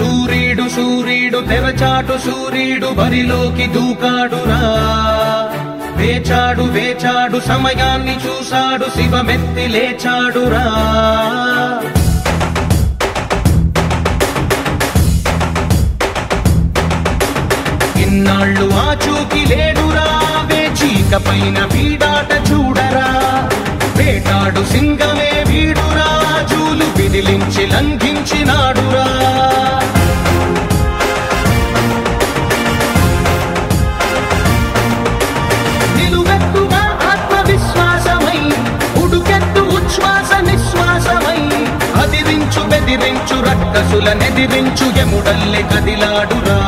సూర్యుడు సూర్యుడు తెరచాటు సూర్యుడు బరిలోకి దూకాడురా. వేచాడు వేచాడు సమయాన్ని చూశాడు శివమెత్తి లేచాడురా. ఇన్నాళ్ళు ఆచూకి లేడురా. వేచీక పైన వీడాట చూడరా. వేటాడు సింగమే వీడురా. జూలు విదిలించి లంఘించినాడురా. నిలువెత్తుగా ఆత్మవిశ్వాసమై ఉడుకెత్తు ఉచ్ఛ్వాస నిశ్వాసమై అదిరించు బెదిరించు రక్కసుల నెదిరించు యముడల్లె కదిలాడురా.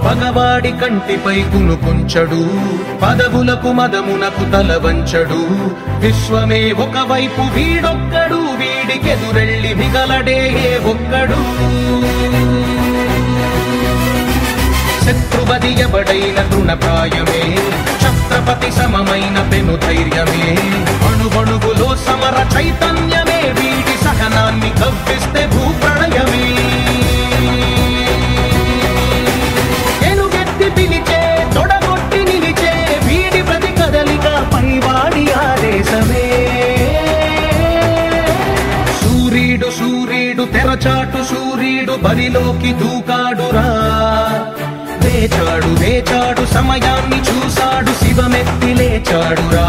పగవాడి కంటిపై కునుకుంచడు. పదవులకు మదమునకు తల వంచడు. విశ్వమే ఒకవైపు వీడొక్కడు. వీడికెదురెళ్ళి మిగలడే ఒక్కడు. శత్రువది ఎవడైన తృణప్రాయమే. ఛత్రపతి సమమైన పెను ధైర్యమే. అణువణువులో సమర చైతన్యమే. వీడి సహనాన్ని కవ్విస్తే భూప్రళయమే. పిలిచే తొడగొట్టి నిలిచే వీడి ప్రతి కదలిక పైవాడి ఆదేశమే. సూర్యుడు సూర్యుడు తెరచాటు సూర్యుడు బరిలోకి దూకాడురా. వేచాడు వేచాడు సమయాన్ని చూశాడు శివమెత్తి లేచాడురా.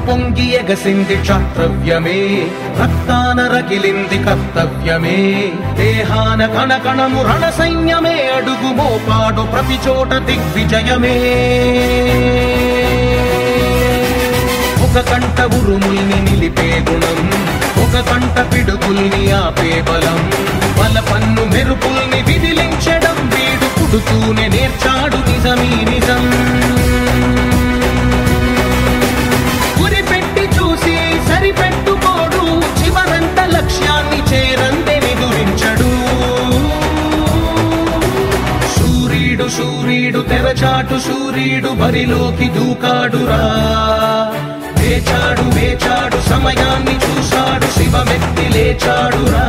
పొంగి ఎగసింది క్షాత్రవ్యమే. రక్తాన రగిలింది కర్తవ్యమే. దేహాన కణకణము రణ సైన్యమే. అడుగు మోపాడు ప్రతి చోట దిగ్విజయమే. ఒక కంట ఉరుముల్ని నిలిపే గుణం. ఒక కంట పిడుగుల్ని ఆపే బలం. బల పన్ను మెరుపుల్ని విదిలించడం వీడు పుడుతూనే నేర్చాడు నిజమీ నిజం. సరిపెట్టుకోడు చివరంత లక్ష్యాన్ని చేరంతే నిదురించడు. సూర్యుడు సూర్యుడు తెరచాటు సూర్యుడు బరిలోకి దూకాడురా. వేచాడు వేచాడు సమయాన్ని చూశాడు శివమెత్తి లేచాడురా.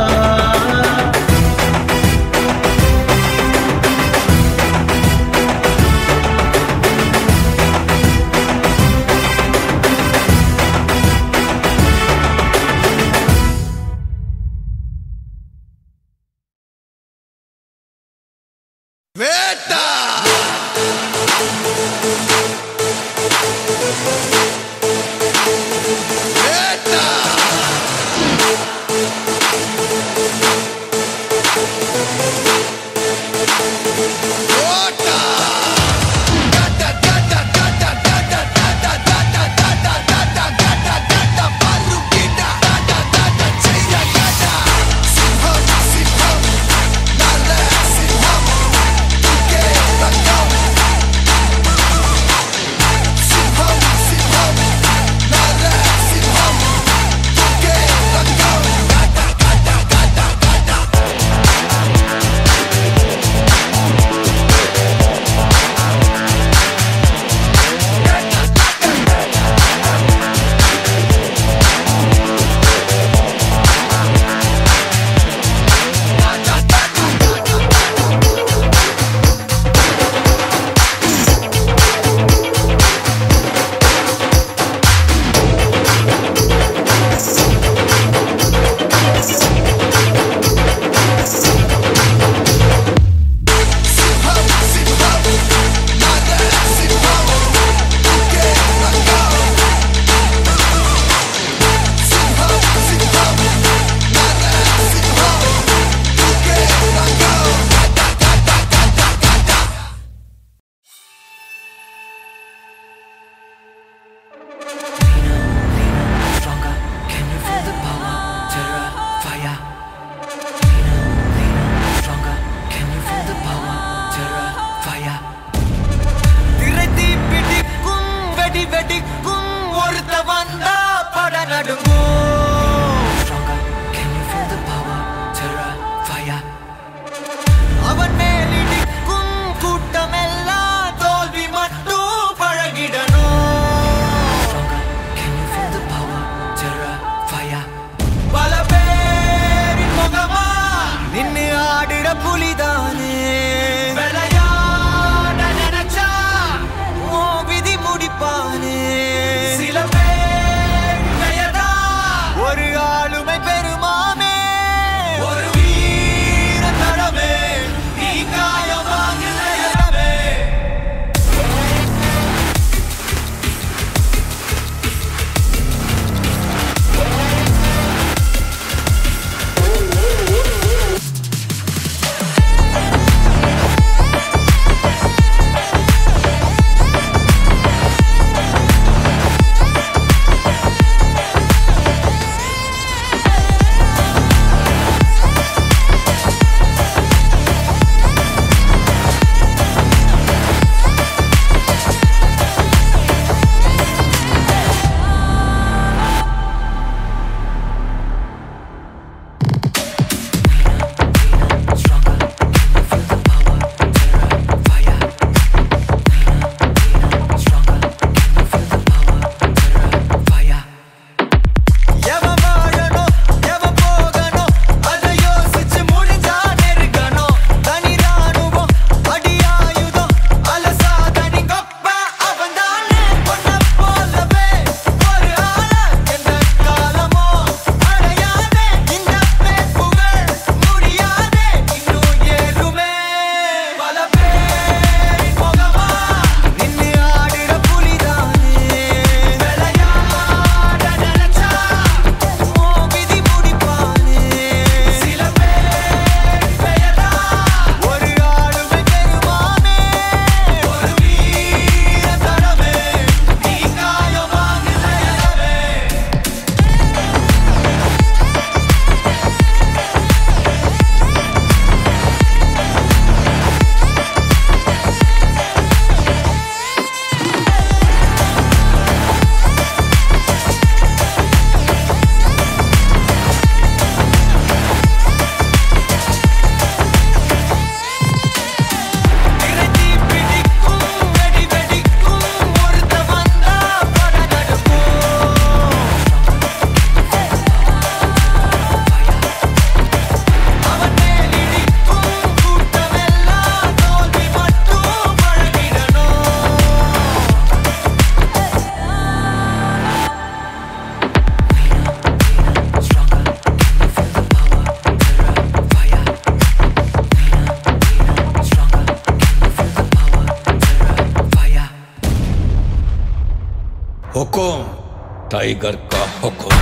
टाइगर का हुक्म।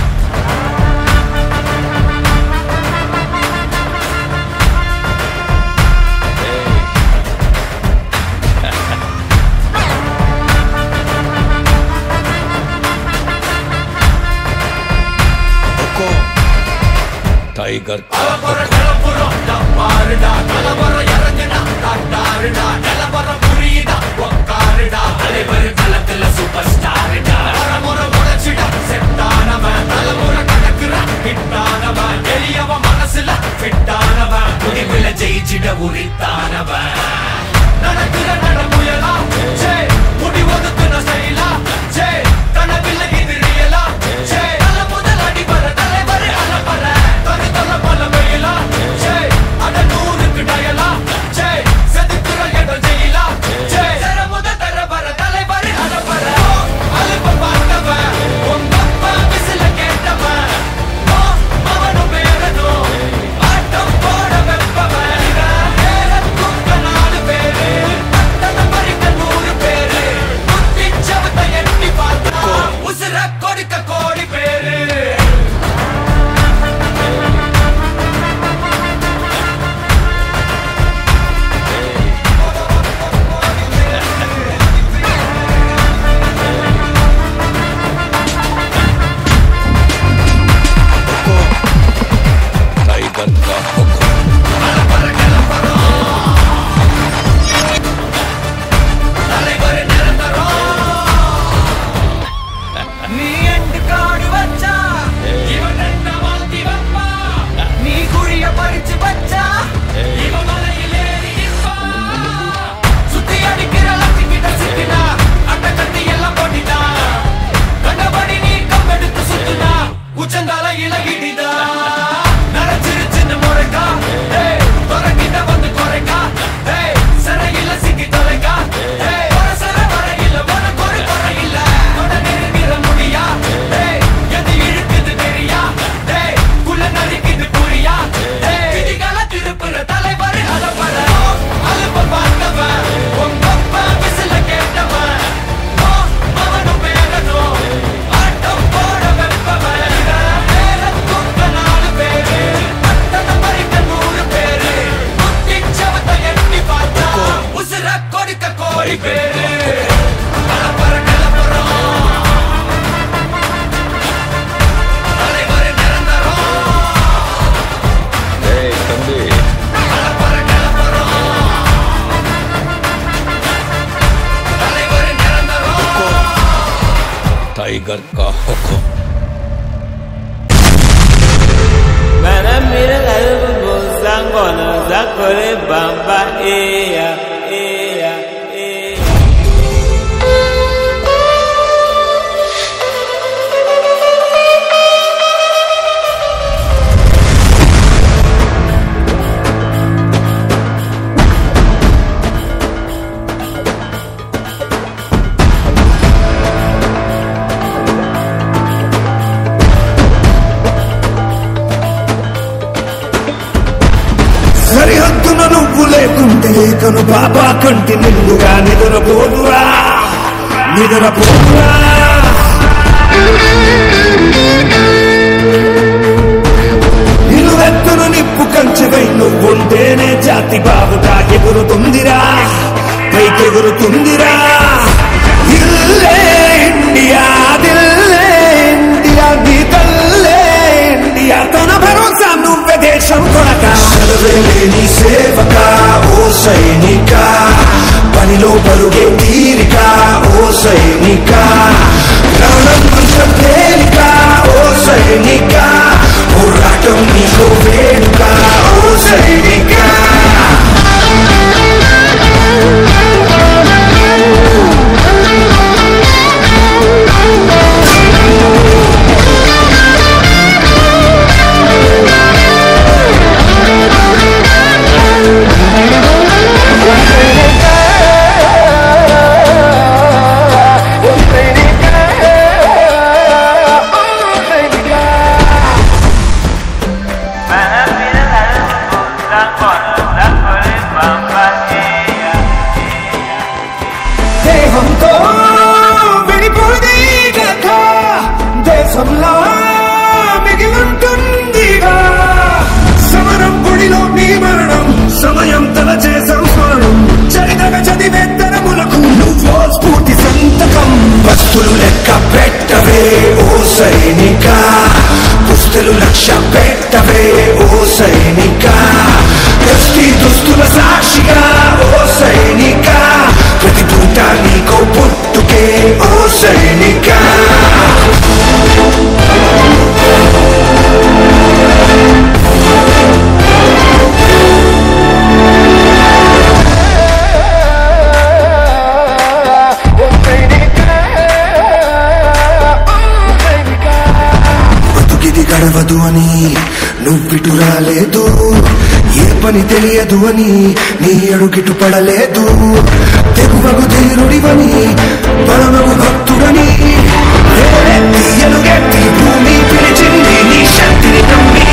टाइगर ஜெயிச்சிட உரித்தானவன் நடக்கிற நடமுயலா ஜே முடிவதுக்குன ஸ்டைலா ஜே கனவில்ல இது ரியலா ஜே நல்ல முதல் அடிபர தலைவர் அலபர தனி தல பல மேலா ஜே அட நூறுக்கு டயலா ஜே செதுக்குற எட ஜெயிலா ஜே சர முதல் தரவர தலைவர் அலபர அலப பார்த்தவன் உங்கப்பா விசில கேட்டவன் அவனு பேரனோ ஆட்டம் போட வெப்பவன் टाइगर का हुक्म। Mana mira algo sangono zakore bamba eya eya eya. సరిహద్దున నువ్వు లేకుంటే కను బాబా కంటి నిండుగా నిద్రపోదురా నిద్రపోదురా నిలువెత్తును నిప్పు కంచెవై నువ్వుంటేనే జాతి బావుగా ఎగురుతుందిరా పైకెగురుతుందిరా దిల్లే ఇండియా దిల్లే ఇండియా నీ తల్లే ఇండియా తన భరోసా నువ్వే దేశం కొనక నీ సేవక ఓ సైనిక పనిలో పరుగే తీరిక ఓ సైనిక ప్రాణం మంత్రం తేలిక ఓ సైనిక పోరాటం నీకు వేడుక ఓ సైనిక దేహంతో విడిపోదే కథ శవంలా మిగిలుంటుందిగా సమరం పొడిలో నీ మరణం సమయం తలచే సంస్మరణం చరితగా చదివే తరములకు నువ్వో స్ఫూర్తి సంతకం వస్తులు లెక్క పెట్టవే ఓ సైనిక పుస్తలు లక్ష్య పెట్టవే ఓ సైనిక దృష్టి దుస్తుల సాక్షిగా ఓ సైనిక ప్రతి పూట నీకో పుట్టుకే ఓ సైనిక గడవదు అని నువ్విటు రాలేదు ఏ పని తెలియదు అని నీ అడుగిటు పడలేదు తెగువగు ధీరుడివని బలమగు భక్తుడని ఎలుగెత్తి భూమి పిలిచింది నీ శక్తిని నమ్మి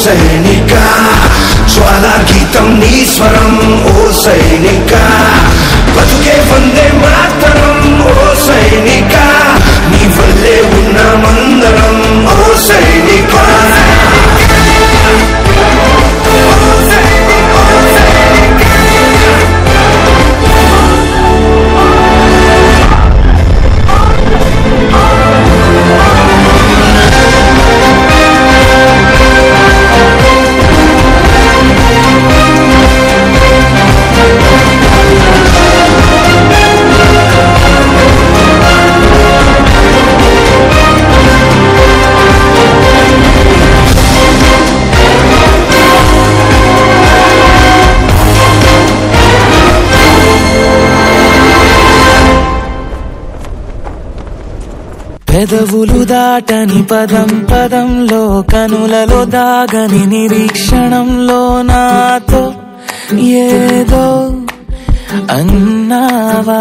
సైనిక జ్వాలా గీతం నీ స్వరం ఓ సైనిక బతుకే వందే మాతరం ఓ సైనిక నీ వల్లే ఉన్న మందరం ఓ సైనిక పెదవులు దాటని పదం పదంలో కనులలో దాగని నిరీక్షణంలో నాతో ఏదో అన్నావా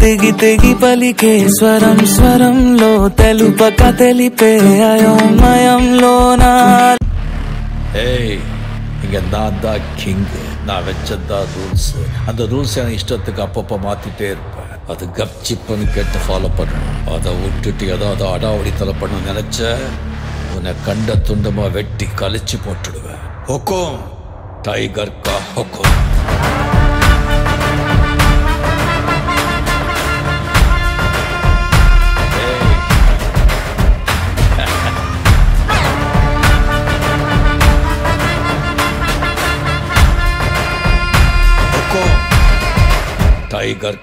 తెగి తెగి పలికే స్వరం స్వరంలో తెలుపక తెలిపే అయోమయంలో నా இங்க நான் தான் கிங் நான் வச்சதான் ரூல்ஸ் அந்த ரூல்ஸ் எனக்கு இஷ்டத்துக்கு அப்பப்போ மாத்திட்டே இருப்பேன் அது கப்சிப்புன்னு கேட்டு ஃபாலோ பண்ணணும் அதை விட்டுட்டு ஏதாவது அடாவடித்தலை பண்ண நினைச்ச உன்னை கண்ட துண்டமா வெட்டி கழிச்சு போட்டுடுவேன் ஹொக்கோம் டைகர் கா ஹொக்கோம் டைகர்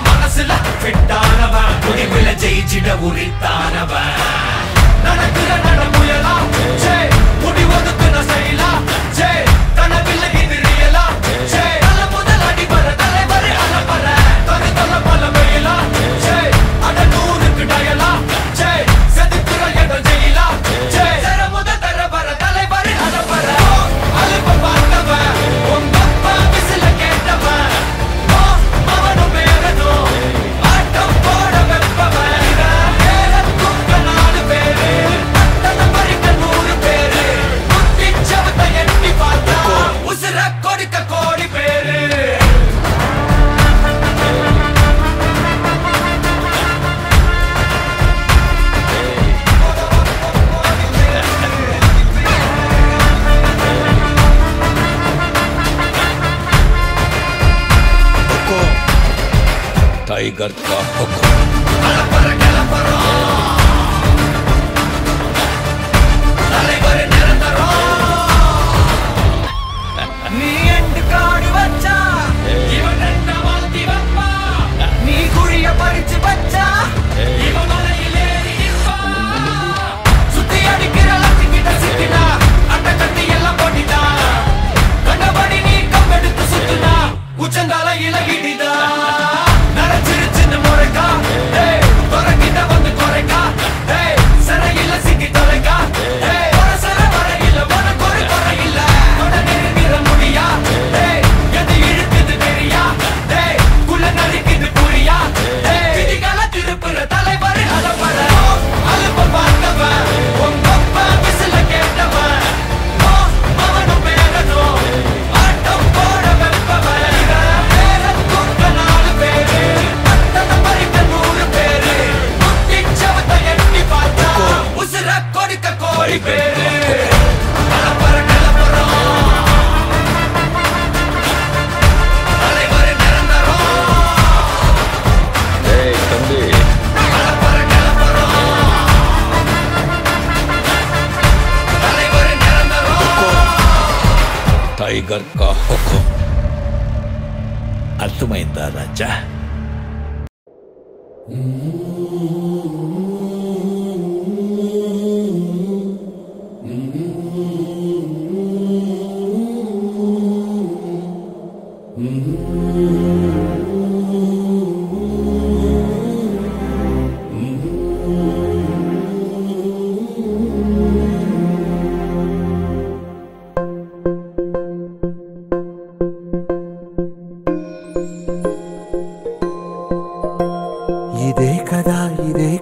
மனசுல ஃபிட்டானவன் முடிவுல ஜெயிச்சிட உரித்தானவன் நடக்கிற நடமுயலா முடிவதுக்குன செய்யலா கனவில்லை இது ரியலா தல முதல் அடிபர தலைவர் அலபர தல பல வெயிலா அட நூறுக்கு டயலா செதுக்குற எடம் ஜெயிலா தர முதல் தரவர தலைவர் அலபர அலுப்ப பார்த்தவன் உங்க அப்பா விசில கேட்டவன் மவனும் பேரனும் ஆட்டம் போட வெப்பவன் ஏலத்துக்க 4 பேரு பட்டண பறிக்க 100 பேரு குத்தி சவத்தை எட்டி பார்த்தா உசுர கொடுக்க கோடி பேரு டைகர் கா ஹொக்கோம் தலைவர் நிரந்தரம் நீ எண்டு காடு வச்சா இவன் ரெண்ட மாத்தி வப்பா நீ குழிய பறிச்சு வச்சா இவன் மலையில் ஏறி நிற்பா சுத்தி அடிக்கிற லட்சிக்கிட்ட சிக்கினா அட்ட கட்டி எல்லாம் போட்டிதா கண்டபடி நீ கம்பெடுத்து சுத்துனா உச்சந்தால இலகிடிதா நரச்சிருச்சுன்னு முறைக்கா టైగర్ टाइगर का हुक्म अर्थमैंदा राजा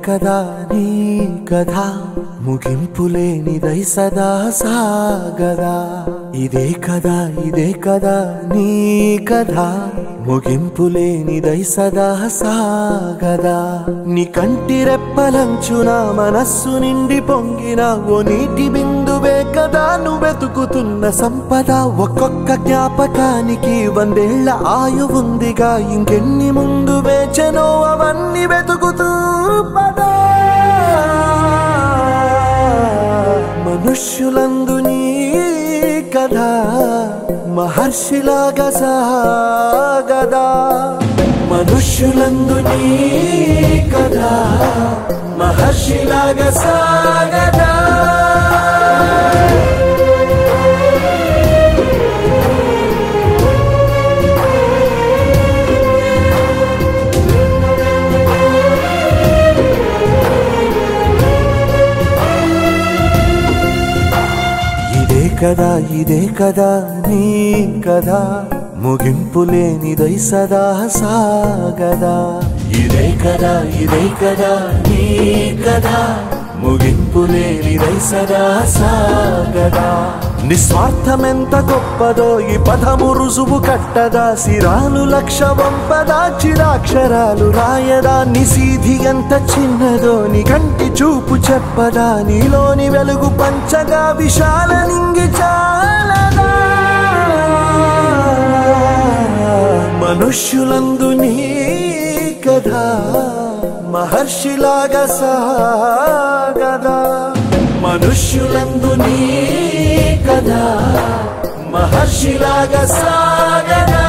కదా నీ కథ ముగింపులేనిదై సదా సాగదా ఇదే కదా నీ కథ ముగింపులేనిదై సదా సాగదా నీ కంటి రెప్పలంచున మనస్సు నిండి పొంగిన ఓ నీటి బిందువే కదా నువ్వెతుకుతున్న సంపద ఒక్కొక్క జ్ఞాపకానికి 100 ఏళ్ల ఆయువుందిగా ఇంకెన్ని ముందు వేచనో అవన్నీ వెతుకుతూ పదా మనుష్యులందు నీ కథ మహర్షిలాగా సాగదా మనుష్యులందు నీ కథ మహర్షిలాగా సాగదా ఇదే కదా నీ కథ ముగింపులేనిదై సదా సాగదా ఇదే కదా నీ కథ ముగింపులేనిదై సదా సాగదా నిస్వార్థమెంత గొప్పదో ఈ పదము రుజువు కట్టదా సిరాలు లక్ష వంపదా చిరాక్షరాలు రాయదా నిసీధి ఎంత చిన్నదో నీ కంటి చూపు చెప్పదా నీలోని వెలుగు పంచగా విశాల నింగి చాలదా మనుష్యులందు నీ కథ మహర్షిలాగా సాగదా మనుష్యులందు నీ కథ మహర్షిలాగా సాగదా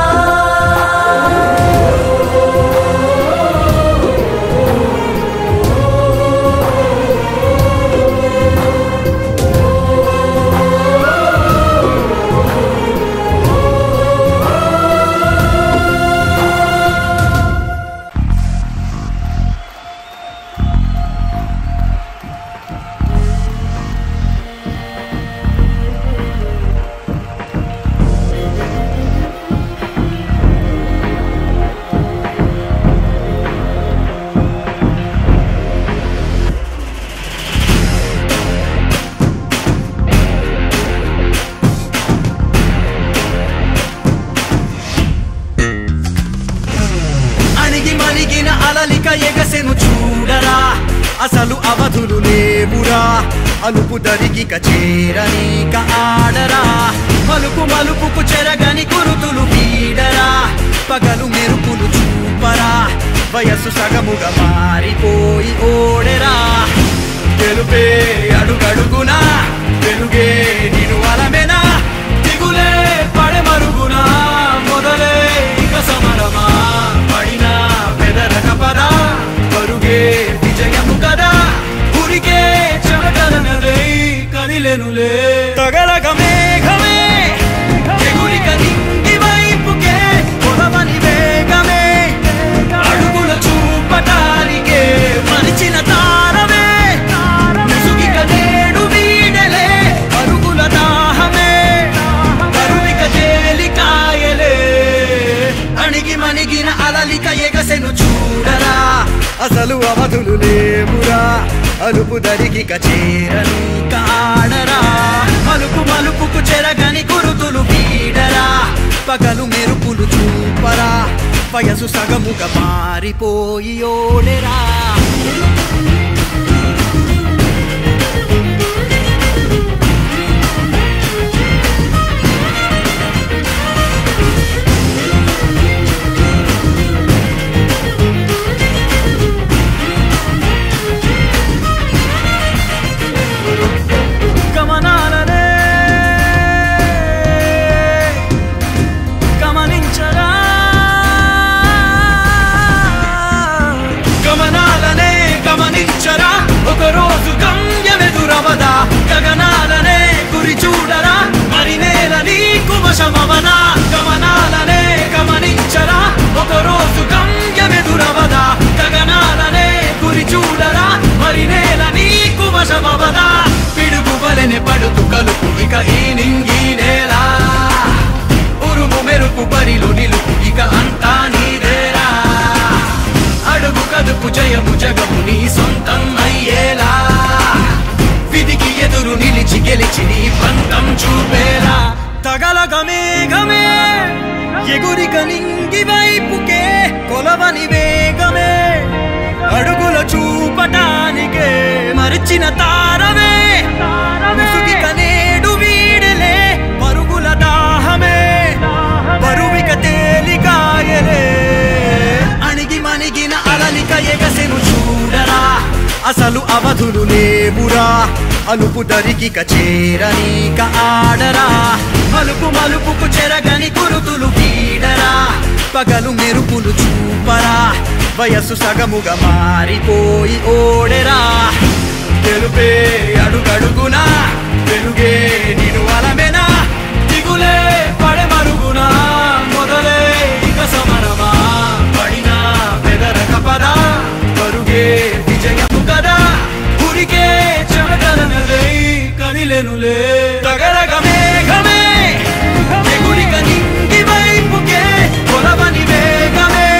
ఎగసెను చూడరా అసలు అవధులు లేవురా అలుపు దరిగిక చేరనీక ఆడరా మలుపు మలుపుకు చెరగని గురుతులు వీడరా పగలు మెరుపులు చూపరా వయస్సు సగముగా మారిపోయి ఓడెరా గెలుపే అడుగడుగునా వెలుగే నిను అలమెనా దిగులే పడే మరుగునా మొదలే ఇక సమరమా పడినా పెదరక పదా పరుగే విజయము కదా ఉరికే చెమటలనలే కదిలెనులే తగలగ మేఘమే ఎగురిక నింగి వైపుకే పొలవని వేగమే అడుగుల చూపటానికే మరిచిన తారమే ముసుగిక నేడు వీడలే అరుగుల దాహమే కరువిక తేలికాయలే అణిగి మణిగిన అలలిక ఎగసెను చూడరా అసలు అవధులు లేవురా అలుపు దరిగిక చేరని కాడరా మలుపు మలుపుకు చెరగని గురుతులు వీడరా పగలు మెరుపులు చూపరా వయసు సగముగా మారిపోయి ఓడెరా తేనె పడుతు కలుపు ఇక ఈ నింగి నేల ఉరుము మెరుపు బరిలో నిలుపు ఇక అంతా నీదేరా అడుగు కదుపు జయము జగము నీ సొంతం అయ్యేలా విధికి ఎదురు నిలిచి గెలిచి నీ పంతం చూపేలా తగలగమేఘమే ఎగురిక నింగి వైపుకే కొలవని వేగమే అడుగుల చూపటానికే మరిచిన తారమే ముసుగిక నేడు వీడలే పరుగుల దాహమే బరువిక తేలికాయలే అణిగి మణిగిన అలలిక ఎగసెను చూడరా అసలు అవధులు లేవురా అలుపు దరికిక చేరనీక ఆడరా మలుపు మలుపుకు చెరగని గురుతులు వీడరా పగలు మెరుపులు చూపరా వయస్సు సగముగా మారిపోయి ఓడెరా తెలుపే అడుగడుగునా వెలుగే నిను అలమెనా దిగులే పడే మరుగునా మొదలే ఇక సమరమా పడినా బెదరక పదా పరుగే విజయము కదా ఉరికే చెమటలనలే కదిలెనులే తగరగ మేఘమే ఎగురిక నింగి వైపుకే కొలవని వేగమే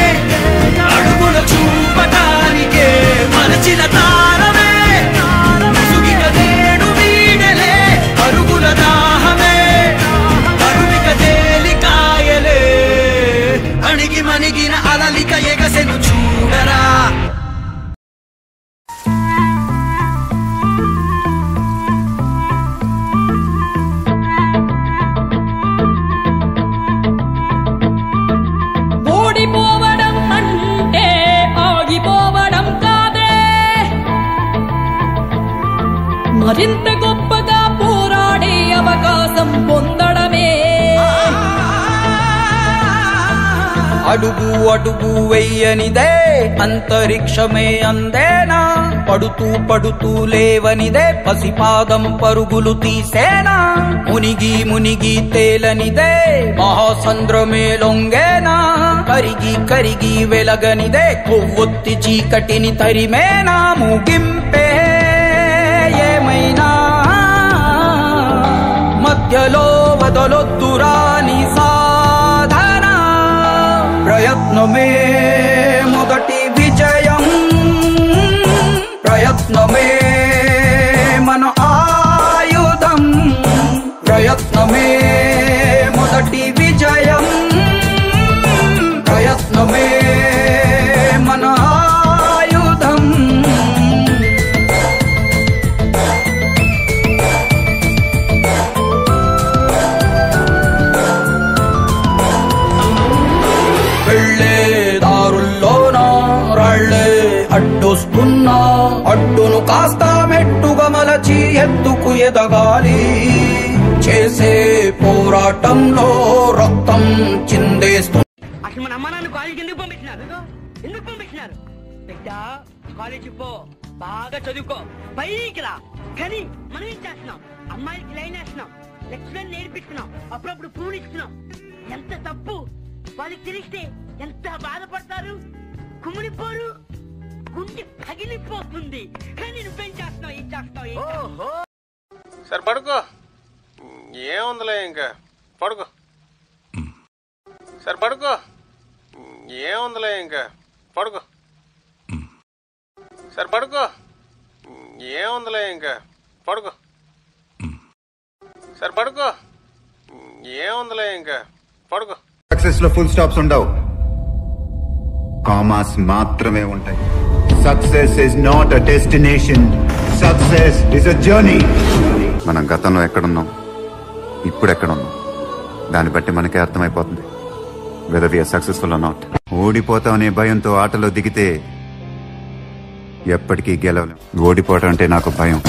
అడుగుల చూపటానికే మరచిన తారమే ముసుగిక నేడు వీడలే అరుగుల దాహమే అరువిక తేలికాయలే అణిగి మణిగిన అలలిక ఎగసెను చూడరా ఓడిపోవడం అంటే ఆగిపోవడం కాదే మరింత గొప్పగా పోరాడే అవకాశం పొందడమే అడుగు అడుగు వెయ్యనిదే అంతరిక్షమే అందేనా పడుతూ పడుతూ లేవనిదే పసిపాదం పరుగులు తీసేనా మునిగి మునిగి తేలనిదే మహాసంద్రమే లొంగేనా కరిగి కరిగి వెలగనిదే కొవ్వొత్తి చీకటిని తరిమేనా ముగింపే ఏమైనా మధ్యలో వదలొద్దురా నీ సాధన ప్రయత్నమే మొదటి విజయం ప్రయత్నమే మన ఆయుధం ప్రయత్నమే మొదటి విజయం ప్రయత్నమే మన ఆయుధం వెళ్ళే దారుల్లోనా రాళ్ళే అడ్డొస్తున్నా అడ్డును కాస్త మెట్టుగా మలచి ఎత్తుకు ఎదగాలి చేసే పోరాటంలో రక్తం చిందేస్తూ అసలు మన అమ్మ నాన్న కాలేజీకి ఎందుకు పంపించినారు బిడ్డ కాలేజీ పో బాగా చదువుకో పైకి రా కానీ మనం ఏం చేస్తున్నాం అమ్మాయిలకి లైన్ వేస్తున్నాం లెక్చరర్ నేర్పిస్తున్నాం అప్పుడప్పుడు పూలు ఇస్తున్నాం ఎంత తప్పు వాళ్ళకి తెలిస్తే ఎంత బాధపడతారు కుమిలిపోరు గుండె పగిలిపోతుంది కానీ నువ్వేం చేస్తున్నావు ఏం చేస్తావు సరే పడుకో ఏముందిలే ఇంకా పడుకో సరే పడుకో ఏముందిలే ఇంకా పడుకో సరే పడుకో ఏముందిలే ఇంకా పడుకో సరే పడుకో ఏముందిలే ఇంకా పడుకో సక్సెస్ లో ఫుల్ స్టాప్స్ ఉండవు కామాస్ మాత్రమే ఉంటాయి success is not a destination success is a journey మనం గతంలో ఎక్కడున్నాం ఇప్పుడు ఎక్కడున్నాం దాన్ని బట్టి మనకే అర్థమైపోతుంది whether we are successful or not ఓడిపోతాం అనే భయంతో ఆటలో దిగితే ఎప్పటికీ గెలవలేం ఓడిపోవటం అంటే నాకు భయం